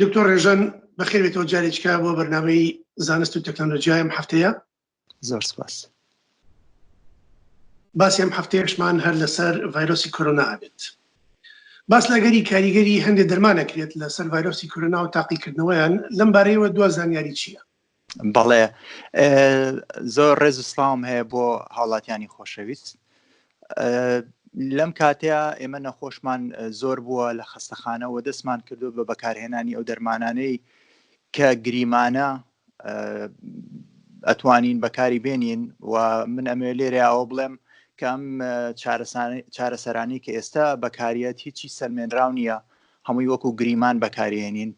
دکتۆر ڕێژان بەخێر بێتەوە جارێککە بۆ بەرنامەی زانست و تەکنۆلۆژیای ئەم هەفتەیە. زۆر سپاس. باسی ئەم هەفتەیەشمان هەر لەسەر ڤایرۆسی کۆرۆنا ئابێت. باس لەگەری کاریگەری هەندێک دەرمانەکرێت لەسەر ڤایرۆسی کۆرۆنا و تاقیکردنەوەیان لەم بارەیەوە دو زانیاری چییە؟ بەڵێ زۆر ڕێز و سڵام هەیە بۆ هاوڵاتیانی خۆشەویست. لەم کاتەیە ئێمە نەخۆشمان زۆر بووە لە خەستەخانەوە دەستمان کردو بە بەکارهێنانی ئەو دەرمانانەی کە گریمانە ئەتوانین بەکاری بێنین و من ئەمێ لێرە ئەوە بڵێم کە ئەم چارەسەرانی کە ئێستا بەکاریەت هیچی سەلمێنراو نییە، هەمووی وەکو گریمان بەکارهێنین.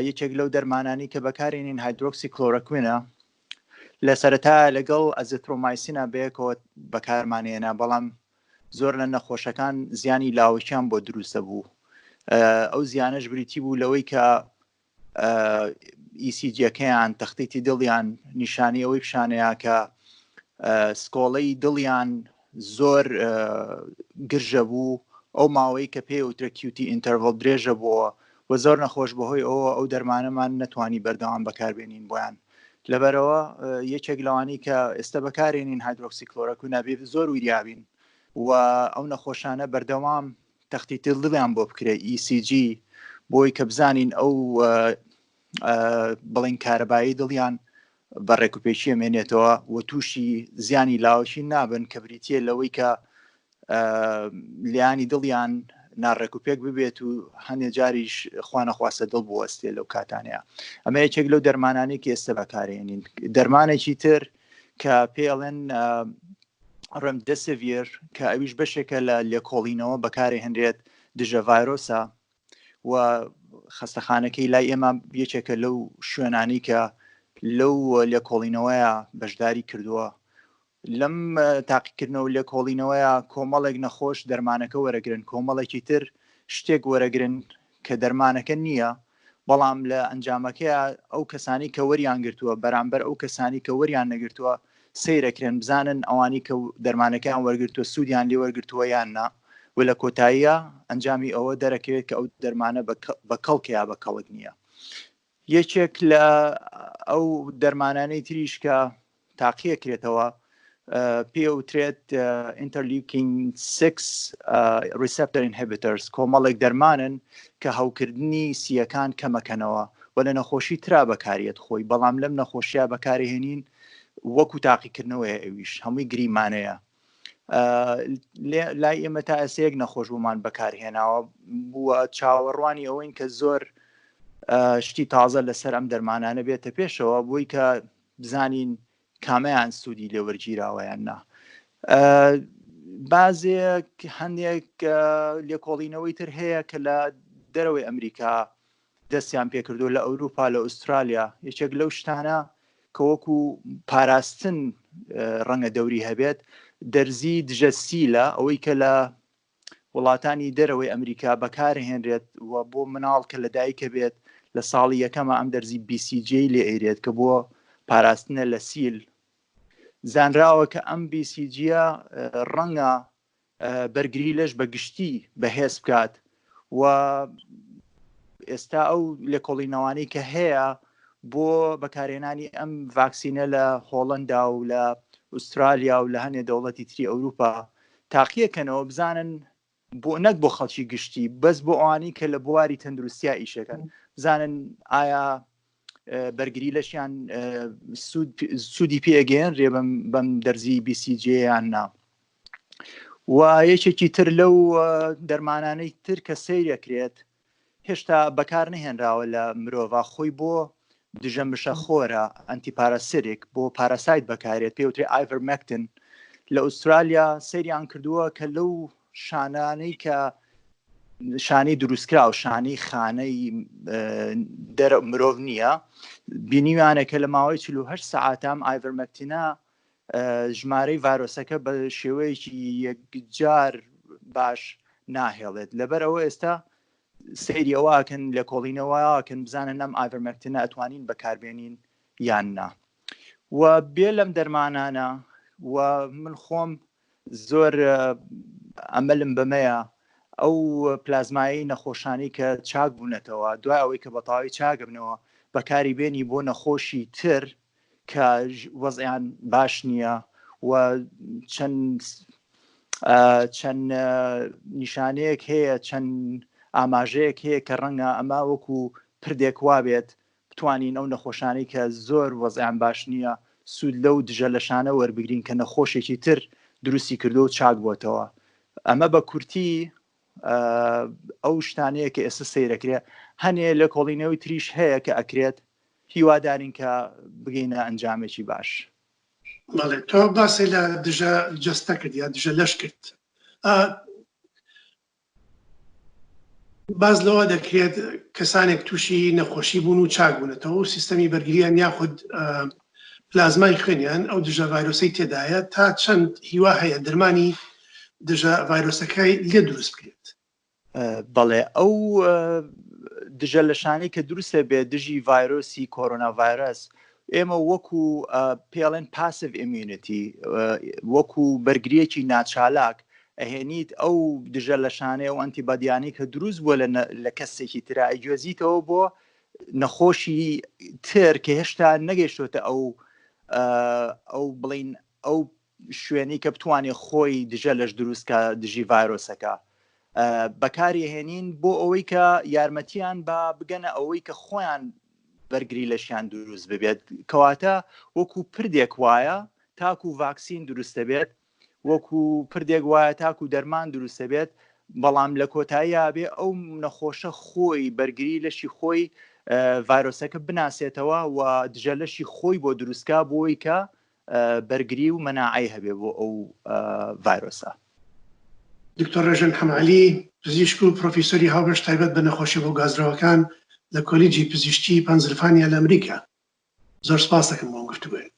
یەکێک لەو دەرمانانی کە بەکارهێنین هایدرۆکسی کلۆرەکوینە، لە سەرەتا لەگەڵ ئەزیترۆمایسینە بەیەکەوە بەکارمانێنە، بەڵام زۆر لە نەخۆشەکان زیانی لاوەکیان بۆ دروستە بوو. ئەو زیانەش بریتی بوو لەوەی کە ئیسیجیەکەیان تەختیتی دڵیان نیشانی ئەوەی پیشانەیە کە سکۆڵەی دڵیان زۆر گرژە بوو، ئەو ماوەی کە پێی وترە ئینتەرڤەڵ درێژە بووە و زۆر نەخۆش بەهۆی ئەو دەرمانەمان نەتوانی بەردەوام بەکاربێنین بۆیان. لەبەرەوە یەکێک لەوانی کە ئێستا بەکارێنین هایدرۆکسی کلۆرەکوینە بێ زۆر ویریابین و ئەو نەخۆشانە بەردەوام تەختیتی دڵیان بۆ بکرێت ECG بۆی کە بزانین ئەو بڵین کارەبایی دڵیان بە ڕێکوپێکی ئەمێنێتەوە و تووشی زیانی لاوەکی نابن کە بریتە لەوەی کە لیانی دڵیان ناڕێکوپێک ببێت و هەندێک جاریش خوا نەخواستە دڵ بوەستێ لەو کاتانەیە. ئەمە یەکێک لەو دەرمانانی کە ئێستا بەکارێنین. دەرمانێکی تر کە پێڵێن ڕێمدەسیڤیر کە ئەویش بەشێکە لە لێکۆڵینەوە بەکارهێنرێت دژە ڤایرۆسە و خەستەخانەکەی لای ئێمە یەکێکە لەو شوێنانی کە لەو لێکۆڵینەوەیە بەشداری کردووە. لەم تاقیکردنەوە لێکۆڵینەوەیە کۆمەڵێک نەخۆش دەرمانەکە وەرەگرن، کۆمەڵێکی تر شتێک وەرەگرن کە دەرمانەکە نییە، بەڵام لە ئەنجامەکەیە ئەو کەسانی کە وەریان گرتووە بەرامبەر ئەو کەسانی کە وەریان نەگرتووە سەیرەکرێن بزانن ئەوانی کە دەرمانەکەیان وەرگرتووە سوودیان لێ وەرگرتووە یان نا، و لە کۆتاییە ئەنجامی ئەوە دەرەکەوێت کە ئەو دەرمانە بە کەڵکەیە بە کەڵک نییە. یەکێک لە ئەو دەرمانانەی تریش کە تاقیەکرێتەوە پێ وترێت ئینتەرلیوکین 6 ریسپتۆر ئینهیبیتۆرز، کۆمەڵێک دەرمانن کە هەوکردنی سیەکان کەمەکەنەوە و لە نەخۆشی ترا بەکارێت خۆی، بەڵام لەم نەخۆشیە بەکارهێنین وەکو تاقیکردنەوەی ئەویش هەمووی گریمانەیە. لای ئێمە تا ئەسەیەک نەخۆش بوومان بەکارهێناوە بووە چاوەڕوانی ئەوەین کە زۆر شتی تازە لەسەر ئەم دەرمانانە بێتە پێشەوە بۆی کە بزانین کامەیان سوودی لێوەرگیراوەیان نا. بازێک هەندێک لێکۆڵینەوەی تر هەیە کە لە دەرەوەی ئەمریکا دەستیان پێکردو، لە ئەوروپا لە ئوسترالیا. یەکێک لەو شتانە کە وەکو پاراستن ڕەنگە دەوری هەبێت دەرزی دژە سیلە، ئەوەی کە لە وڵاتانی دەرەوەی ئەمریکا بەکارهێنرێت و بۆ مناڵ کە لەدایکە بێت لە ساڵی یەکەمە ئەم دەرزی BCG لێ ئەیرێت کە بۆ پاراستنە لە سیل. زانراوە کە ئەم BCGە ڕەنگە بەرگری لەش بە گشتی بەهێز بکات و ئێستا ئەو لێکۆڵینەوانی کە هەیە بۆ بەکارهێنانی ئەم ڤاکسینە لە هۆڵەندا و لە ئوسترالیا و لە هەندێک دەوڵەتی تری ئەوروپا تاقیەکەنەوە بزانن بۆ نەک بۆ خەڵکی گشتی بەس بۆ ئەوانی کە لە بواری تەندروستیا ئیشەکەن بزانن ئایا بەرگری لەشیان سوودی پێگەێن ڕێ بەم دەرزی BCG یان نا. و یەکێکی تر لەو دەرمانانەی تر کە سەیرەکرێت هێشتا بەکار نهێنراوە لە مرۆڤ، خۆی بۆ دژە مشە خۆرە ئەنتیپاراسیتیک بۆ پاراسایت بەکارێت، پێوترێ ئایڤەرمەکتن. لە ئوسترالیا سەیریان کردووە کە لەو شانانەی کە شانەی دروستکرا و شانەی خانەی مرۆڤ نییە بینیوانە کە لە ماوەی 48 سەعاتام ئایڤەرمەکتینە ژمارەی ڤایرۆسەکە بە شێوەیەکی یەکجار باش ناهێڵێت. لەبەر ئەوە ئێستا سەیری ئەوواکەن لە کۆڵینەوەکەن بزانن ئەم ئایڤەرمەکتینە ئەتوانین بەکاربێنین یان نا. و بێ لەم دەرمانانە و من خۆم زۆر ئەمەلم بەمەیە ئەو پلازمایی نەخۆشانی کە چاک بوونەتەوە دوای ئەوەی کە بەتەواوی چاکبنەوە بەکاری بێنی بۆ نەخۆشی تر کە وەزعیان باش نییە و چەند نیشانەیەک هەیە چەند ئاماژەیەک هەیە کە ڕەنگە ئەمە وەکو پردێک وا بێت بتوانین ئەو نەخۆشانەی کە زۆر وەزعیان باش نییە سوود لەو دژە لەشانە وەربگرین کە نەخۆشێکی تر دروستی کردو و چاک بۆتەوە. ئەمە بە کورتی ئەو شتانەیە کە ئێستا سەیرەکرێ هەنێ لە کۆڵینەوەی تریش هەیە کە ئەکرێت هیوادارین کە بگەینە ئەنجامێکی باش. بەڵێ تۆ باسی لە دژە جەستە کرد یا دژە لەش کرد. باز لەوە دەکرێت کەسانێک تووشی نەخۆشی بوون و چاک بوونەتەوە و سیستەمی بەرگریان یاخود پلازمای خوێنیان ئەو دژە ڤایرۆسی تێدایە تا چەند هیوا هەیە دەرمانی دژە ڤایرۆسەکەی لێ دروست بکرێت. بەڵێ ئەو دژە لەشانەی کە دروستە بێ دژی ڤایرۆسی کۆرۆنا ڤایرۆس ئێمە وەکو پێڵێن پاسیڤ ئیمیونیتی وەکو بەرگریەکی ناچالاک ئەهێنیت ئەو دژە لەشانەیە و ئەنتیبادیانی کە دروست بووە لە کەسێکی ترا ئەگوێزیتەوە بۆ نەخۆشی تر کە هێشتا نەگەیشتۆتە ئەو بڵین ئەو شوێنی کە بتوانێت خۆی دژە لەش دروستکە دژی ڤایرۆسەکە بەکاری هێنین بۆ ئەوەی کە یارمەتیان بە بگەنە ئەوەی کە خۆیان بەرگری لەشیان دروست ببێت کەواتە وەکو پردێک وایە تاکو ڤاکسین دروستە بێت وەکو پردێک وایە تاکو دەرمان دروستە بێت بەڵام لە کۆتاییە بێ ئەو نەخۆشە خۆی بەرگری لەشی خۆی ڤایرۆسەکە بناسێتەوە و دژە لەشی خۆی بۆ دروستکە بۆی کە بەرگری و مەناعی هەبێ بۆ ئەو ڤایرۆسە. دکتۆر ڕێژن حەمالی پزیشک و پرۆفیسۆری هاوبەش تایبەت بە نەخۆشی بۆ گازراوەکان لە کۆلیجی پزیشکی پەنسیلڤانیا لە ئەمریکا. زۆر سپاس دەکەم بۆ ئەم گفتوگۆیە.